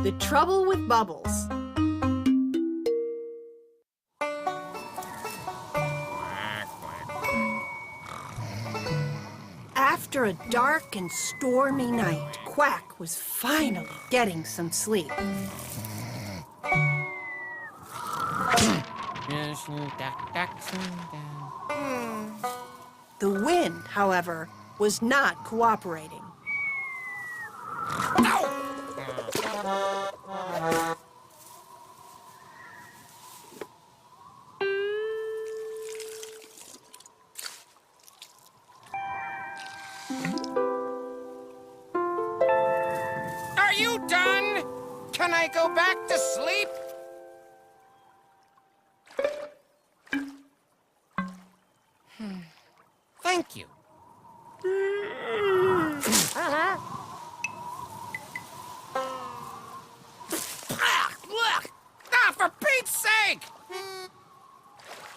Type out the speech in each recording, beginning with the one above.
The Trouble with Bubbles. After a dark and stormy night, Quack was finally getting some sleep. The wind, however, was not cooperating. Are you done? Can I go back to sleep? Thank you. For Pete's sake!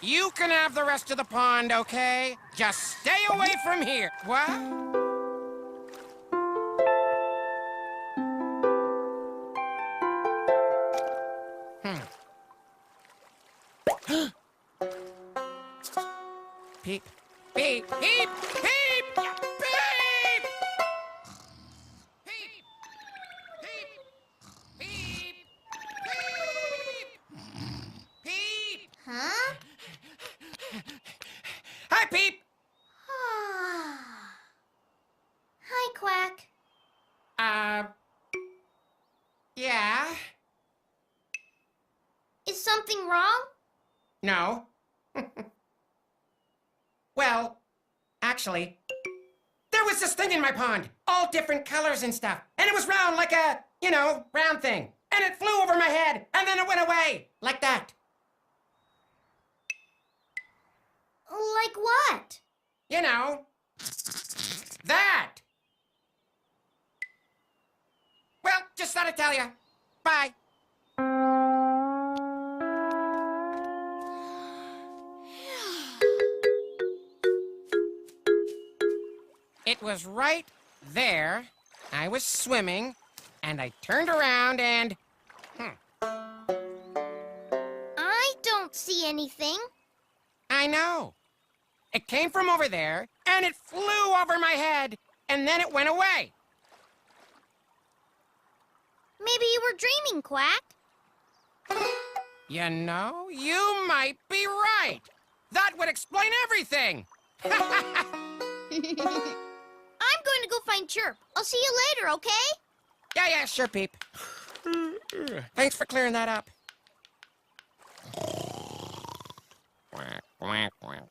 You can have the rest of the pond, okay? Just stay away from here. What? Peep, peep, peep, peep, peep! Peep, peep, peep, peep, peep! Huh? Hi, Peep! Hi, Quack. Yeah? Is something wrong? No. Well, actually, there was this thing in my pond, all different colors and stuff. And it was round like a, round thing. And it flew over my head, and then it went away, like that. Like what? You know, that. Well, just thought I'd tell you. Bye. It was right there. I was swimming, and I turned around and... I don't see anything. I know. It came from over there, and it flew over my head, and then it went away. Maybe you were dreaming, Quack. You know, you might be right. That would explain everything. I'm going to go find Chirp. I'll see you later, okay? Yeah, sure, Peep. Thanks for clearing that up. Quack, quack, quack.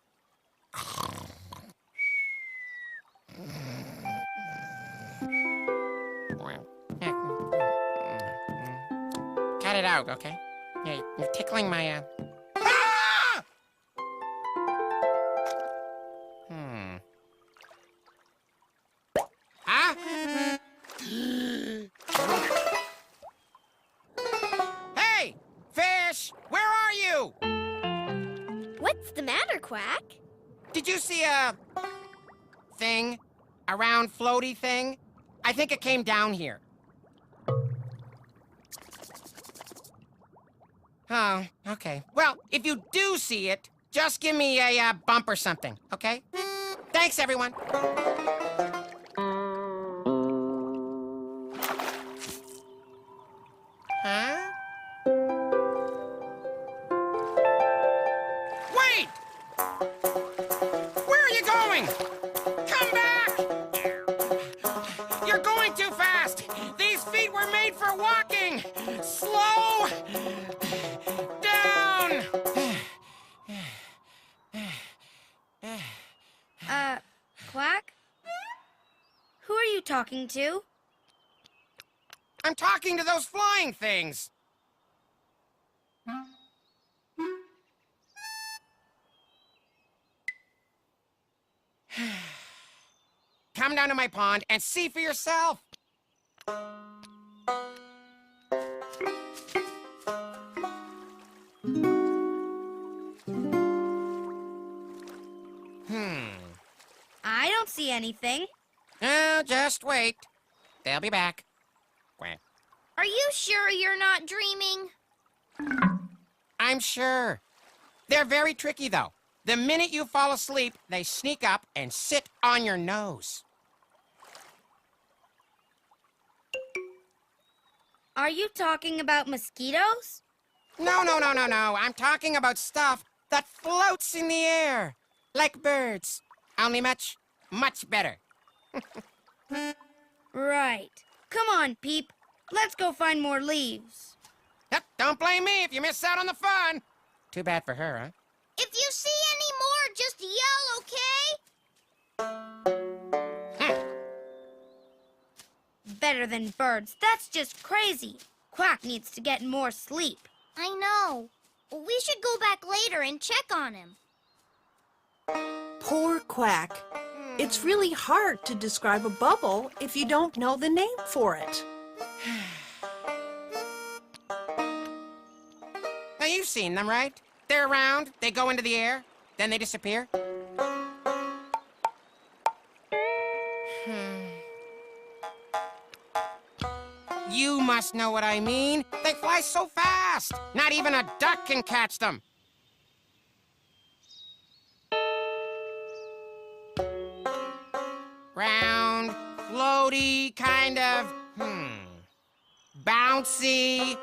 Cut it out, okay? Yeah, you're tickling my, Ah! Huh? Hey! Fish! Where are you? What's the matter, Quack? Did you see a... thing? A round floaty thing? I think it came down here. Oh, okay. Well, if you do see it, just give me a bump or something, okay? Thanks, everyone. Huh? Wait! Where are you going? Come back! You're going too fast! These feet were made for walking! Slow down! Quack? Who are you talking to? I'm talking to those flying things. Come down to my pond and see for yourself. I don't see anything. Oh, just wait. They'll be back. Quack. Are you sure you're not dreaming? I'm sure. They're very tricky, though. The minute you fall asleep, they sneak up and sit on your nose. Are you talking about mosquitoes? No. I'm talking about stuff that floats in the air, like birds. Only much, much better. Right. Come on, Peep. Let's go find more leaves. Yep, don't blame me if you miss out on the fun. Too bad for her, huh? If you see any more, just yell, okay? Better than birds. That's just crazy. Quack needs to get more sleep. I know. We should go back later and check on him. Poor Quack. It's really hard to describe a bubble if you don't know the name for it. Now, you've seen them, right? They're around, they go into the air, then they disappear. You must know what I mean. They fly so fast. Not even a duck can catch them. Round, floaty, kind of, bouncy.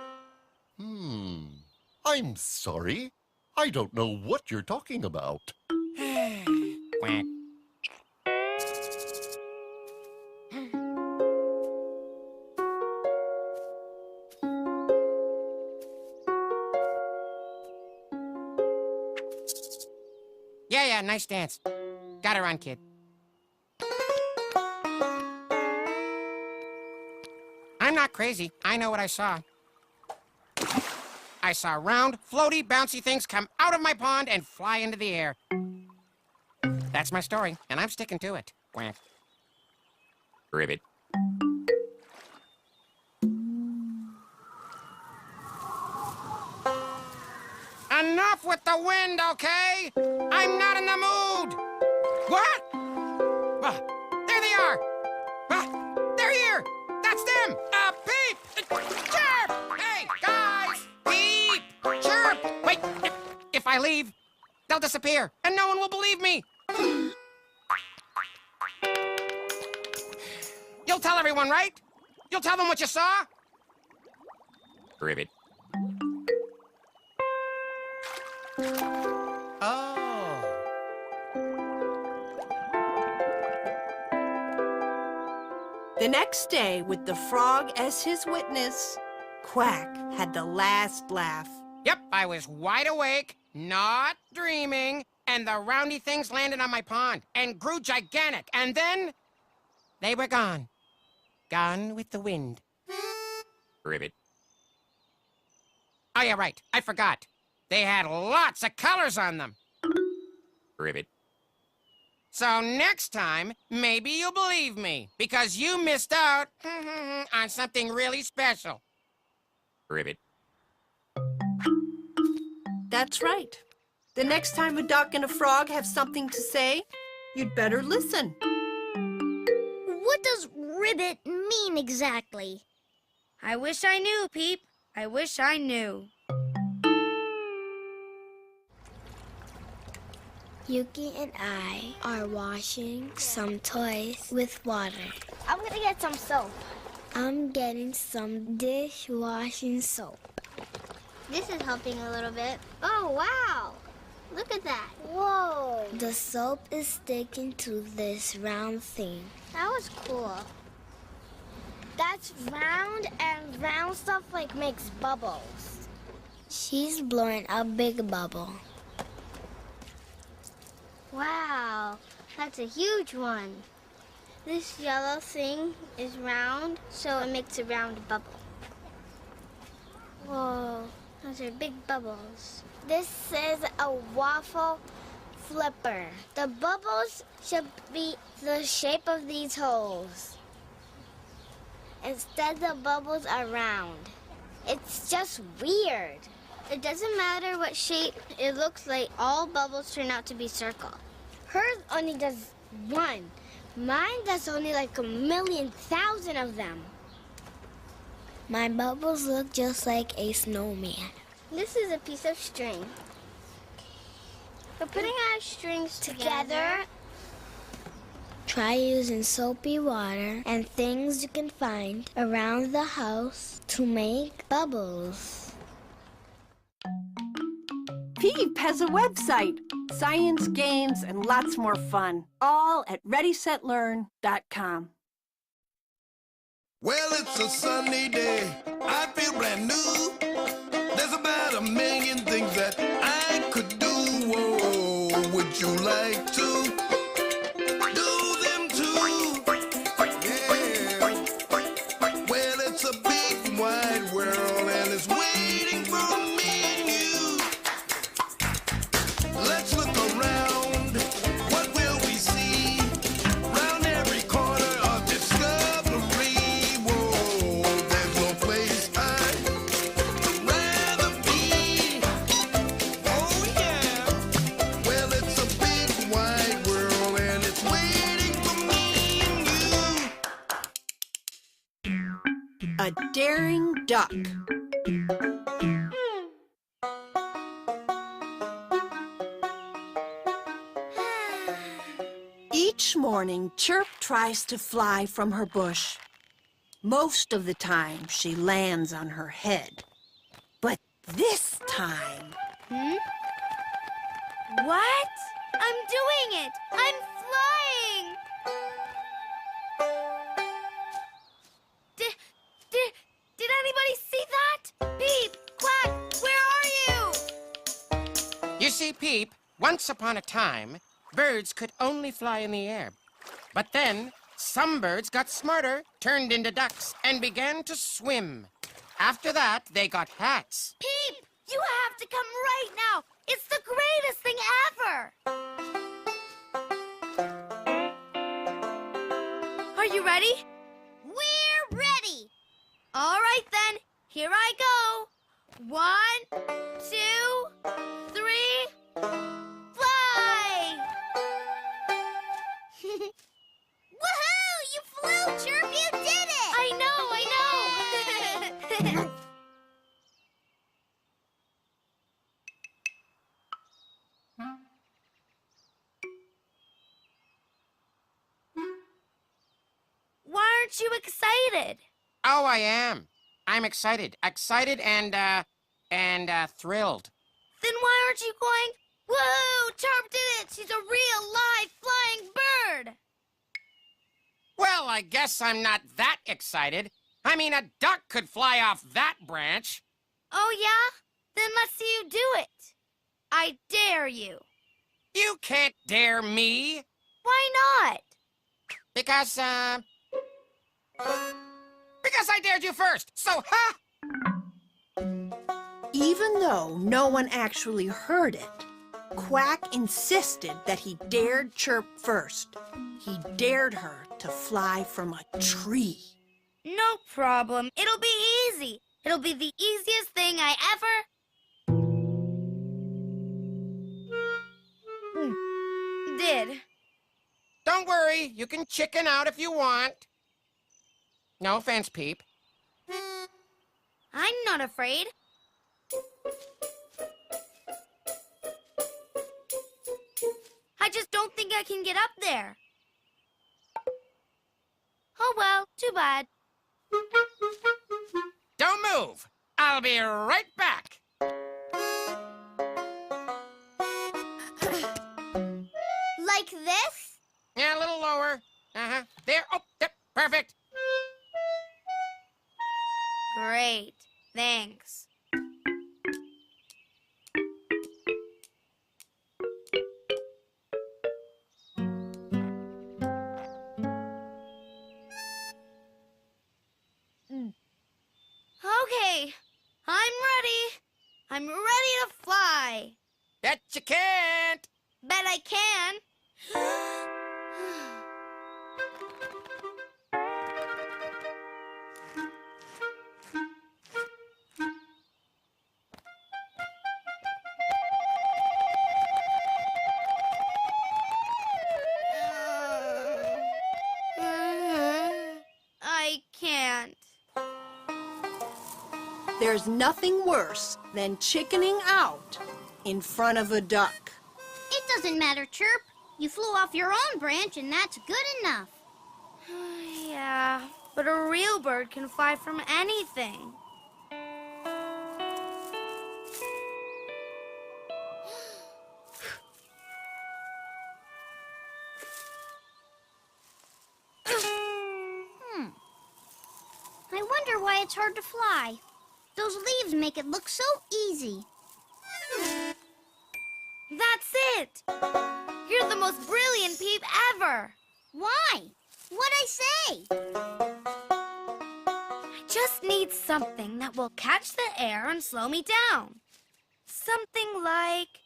I'm sorry. I don't know what you're talking about. Quack. Yeah, nice dance. Got her on, kid. I'm not crazy. I know what I saw. I saw round, floaty, bouncy things come out of my pond and fly into the air. That's my story, and I'm sticking to it. Quack. Ribbit. Enough with the wind, okay? I'm not in the mood. What? There they are. They're here. That's them. Peep. Chirp. Hey, guys. Peep. Chirp. Wait, if I leave, they'll disappear, and no one will believe me. You'll tell everyone, right? You'll tell them what you saw? Ribbit. Oh. The next day, with the frog as his witness, Quack had the last laugh. Yep, I was wide awake, not dreaming, and the roundy things landed on my pond and grew gigantic, and then they were gone. Gone with the wind. Ribbit. Oh, yeah, right. I forgot. They had lots of colors on them. Ribbit. So next time, maybe you'll believe me, because you missed out on something really special. Ribbit. That's right. The next time a duck and a frog have something to say, you'd better listen. What does ribbit mean exactly? I wish I knew, Peep. I wish I knew. Yuki and I are washing some toys with water. I'm gonna get some soap. I'm getting some dishwashing soap. This is helping a little bit. Oh, wow. Look at that. Whoa. The soap is sticking to this round thing. That was cool. That's round, and round stuff like makes bubbles. She's blowing a big bubble. Wow, that's a huge one. This yellow thing is round, so it makes a round bubble. Whoa, those are big bubbles. This is a waffle flipper. The bubbles should be the shape of these holes. Instead, the bubbles are round. It's just weird. It doesn't matter what shape it looks like, all bubbles turn out to be circle. Hers only does one. Mine does only like 1,000,000 of them. My bubbles look just like a snowman. This is a piece of string. We're putting our strings together. Try using soapy water and things you can find around the house to make bubbles. Peep has a website, science, games, and lots more fun, all at ReadySetLearn.com. Well, it's a sunny day. I feel brand new. There's about a million things that I could do. Whoa, would you like to do them too? Yeah. Well, it's a big wide world and it's waiting for me and you. Let's look around. What will we see? Round every corner of discovery. Whoa, there's no place I'd rather be. Oh yeah. Well, it's a big wide world and it's waiting for me and you. A daring duck. Each morning, Chirp tries to fly from her bush. Most of the time, she lands on her head. But this time... What? I'm doing it! I'm flying! Did anybody see that? Peep! Quack! Where are you? You see, Peep, once upon a time, birds could only fly in the air. But then, some birds got smarter, turned into ducks, and began to swim. After that, they got hats. Peep! You have to come right now! It's the greatest thing ever! Are you ready? We're ready! All right then, here I go. 1, 2, 3, fly! Woohoo! You flew, Chirp! You did it! I know! Why aren't you excited? Oh, I am. I'm excited. Excited and thrilled. Then why aren't you going, woohoo, Chirp did it! She's a real live flying bird! Well, I guess I'm not that excited. I mean, a duck could fly off that branch. Oh, yeah? Then let's see you do it. I dare you. You can't dare me. Why not? Because I dared you first. So, ha! Even though no one actually heard it, Quack insisted that he dared Chirp first. He dared her to fly from a tree. No problem. It'll be easy. It'll be the easiest thing I ever... did. Don't worry. You can chicken out if you want. No offense, Peep. I'm not afraid. I just don't think I can get up there. Oh well, too bad. Don't move. I'll be right back. Like this? Yeah, a little lower. Uh-huh. There. Oh, yep. Perfect. Great. Thanks. Okay. I'm ready. I'm ready to fly. Bet you can't. Bet I can. I can't. There's nothing worse than chickening out in front of a duck. It doesn't matter, Chirp. You flew off your own branch, and that's good enough. Yeah, but a real bird can fly from anything. I wonder why it's hard to fly. Those leaves make it look so easy. That's it! You're the most brilliant Peep ever! Why? What'd I say? I just need something that will catch the air and slow me down. Something like...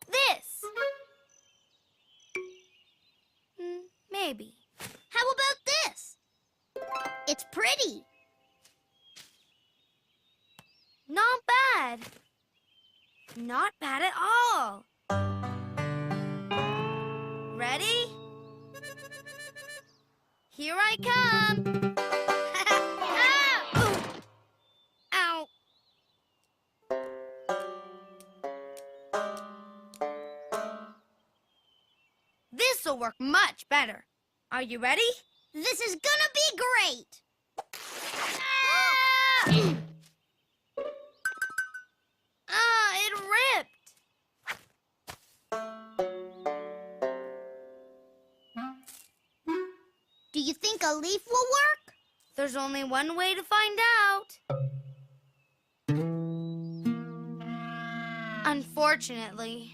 this. Maybe. How about this? It's pretty. Not bad. Not bad at all. Ready? Here I come. Ah! Ow. This'll work much better. Are you ready? This is gonna be great. It ripped. Do you think a leaf will work? There's only one way to find out. Unfortunately.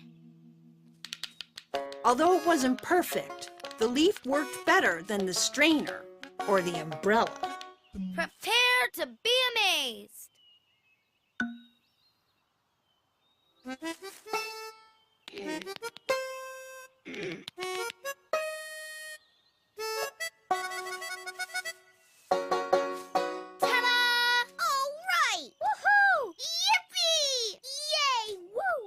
Although it wasn't perfect, the leaf worked better than the strainer or the umbrella. Prepare to be amazed. Ta-da! All right! Woohoo! Yippee! Yay! Woo!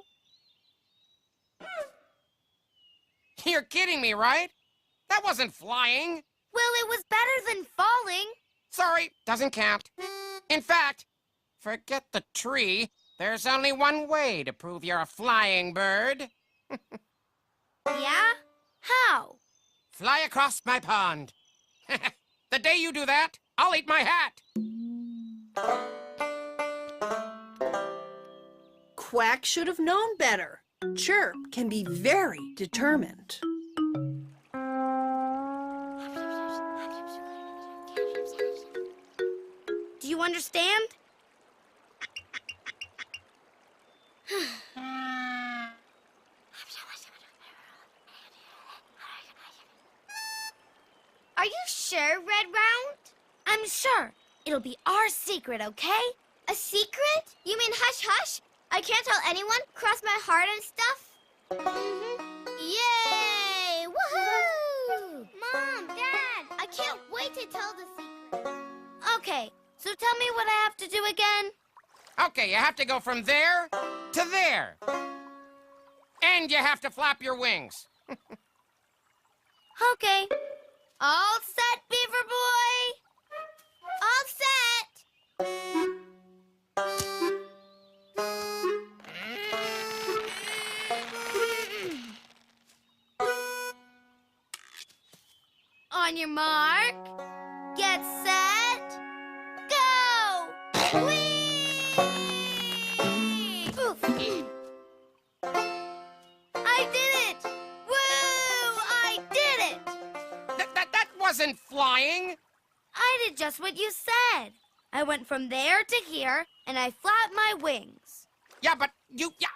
You're kidding me, right? That wasn't flying. Well, it was better than falling. Sorry, doesn't count. In fact, forget the tree. There's only one way to prove you're a flying bird. Yeah? How? Fly across my pond. The day you do that, I'll eat my hat. Quack should have known better. Chirp can be very determined. Do you understand? Are you sure, Red Round? I'm sure. It'll be our secret, okay? A secret? You mean hush-hush? I can't tell anyone? Cross my heart and stuff? Yay! Woohoo! Mom, Dad, I can't wait to tell the secret. Okay, so tell me what I have to do again. Okay, you have to go from there to there. And you have to flap your wings. Okay. All set, Beaver Boy? All set! On your mark, get set, go! Whee! Oof. I did it! Woo! I did it! That wasn't flying. I did just what you said. I went from there to here, and I flapped my wings. Yeah, but you... Yeah.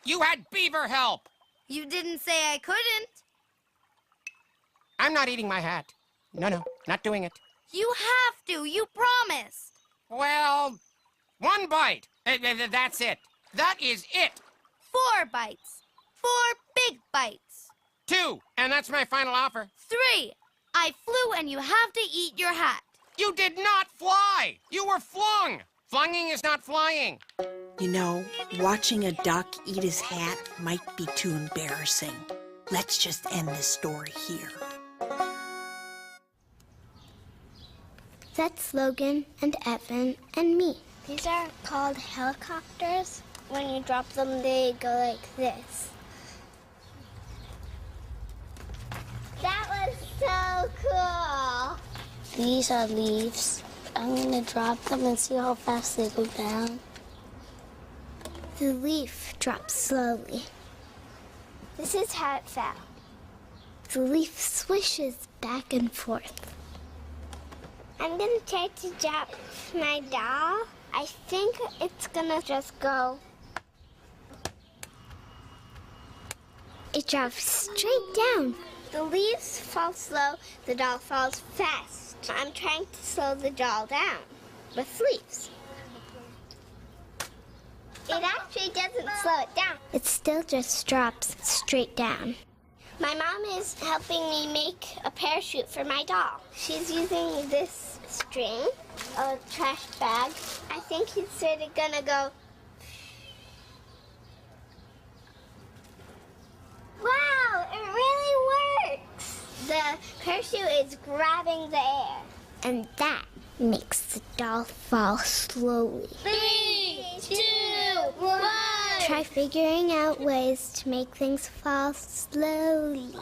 You had beaver help. You didn't say I couldn't. I'm not eating my hat. No, not doing it. You have to. You promised. Well, one bite. That's it. That is it. 4 bites. 4 big bites. 2, and that's my final offer. 3. I flew and you have to eat your hat. You did not fly. You were flung. Flunging is not flying. You know, watching a duck eat his hat might be too embarrassing. Let's just end this story here. That's Logan and Evan and me. These are called helicopters. When you drop them, they go like this. That was so cool. These are leaves. I'm gonna drop them and see how fast they go down. The leaf drops slowly. This is how it fell. The leaf swishes back and forth. I'm gonna try to drop my doll. I think it's gonna just go. It drops straight down. The leaves fall slow, the doll falls fast. I'm trying to slow the doll down with leaves. It actually doesn't slow it down. It still just drops straight down. My mom is helping me make a parachute for my doll. She's using this string, a trash bag. I think it's sort of gonna go. Wow, it really works! The parachute is grabbing the air. And that makes the doll fall slowly. 3, 2, 1. Try figuring out ways to make things fall slowly.